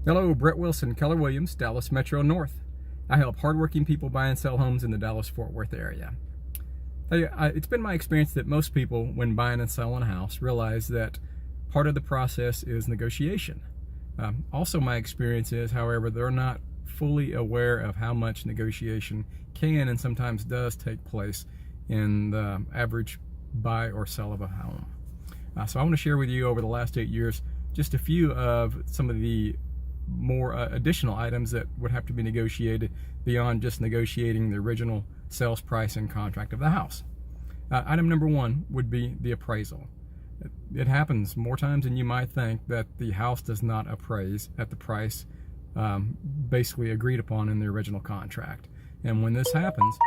Hello, Brett Wilson, Keller Williams, Dallas Metro North. I help hardworking people buy and sell homes in the Dallas-Fort Worth area. It's been my experience that most people, when buying and selling a house, realize that part of the process is negotiation. Also, my experience is, however, they're not fully aware of how much negotiation can and sometimes does take place in the average buy or sell of a home. So I want to share with you over the last 8 years just a few of some of the more additional items that would have to be negotiated beyond just negotiating the original sales price and contract of the house. Item number one would be the appraisal. It happens more times than you might think that the house does not appraise at the price basically agreed upon in the original contract. And when this happens,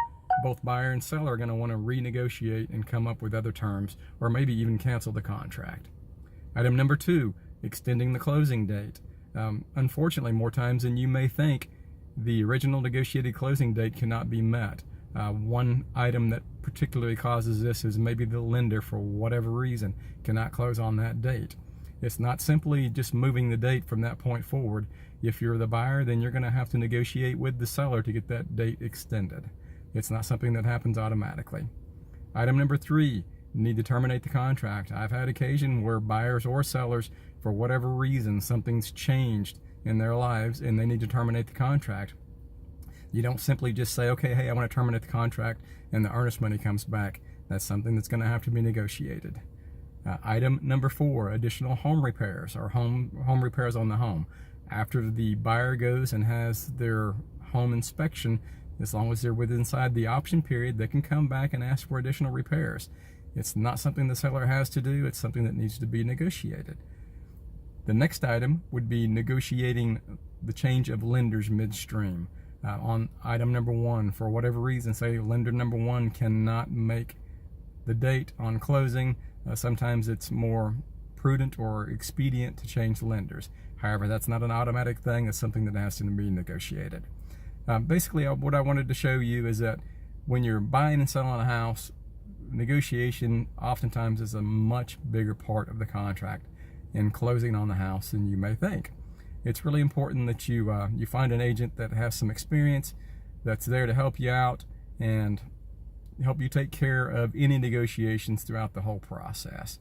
both buyer and seller are going to want to renegotiate and come up with other terms, or maybe even cancel the contract. Item number two, extending the closing date. Unfortunately, more times than you may think, the original negotiated closing date cannot be met. One item that particularly causes this is maybe the lender, for whatever reason, cannot close on that date. It's not simply just moving the date from that point forward. If you're the buyer, then you're going to have to negotiate with the seller to get that date extended. It's not something that happens automatically. Item number three, need to terminate the contract. I've had occasion where buyers or sellers, for whatever reason, something's changed in their lives and they need to terminate the contract. You don't simply just say, okay, hey, I want to terminate the contract, and the earnest money comes back. That's something that's going to have to be negotiated. Item number four, additional home repairs or home repairs on the home. After the buyer goes and has their home inspection, as long as they're within inside the option period, they can come back and ask for additional repairs. It's not something the seller has to do. It's something that needs to be negotiated. The next item would be negotiating the change of lenders midstream. On item number one, for whatever reason, say lender number one cannot make the date on closing, sometimes it's more prudent or expedient to change lenders. However, that's not an automatic thing. It's something that has to be negotiated. Basically, what I wanted to show you is that when you're buying and selling a house, negotiation oftentimes is a much bigger part of the contract in closing on the house than you may think. It's really important that you find an agent that has some experience, that's there to help you out and help you take care of any negotiations throughout the whole process.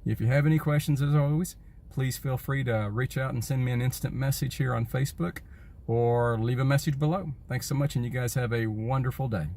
If you have any questions, as always, please feel free to reach out and send me an instant message here on Facebook or leave a message below. Thanks so much, and you guys have a wonderful day.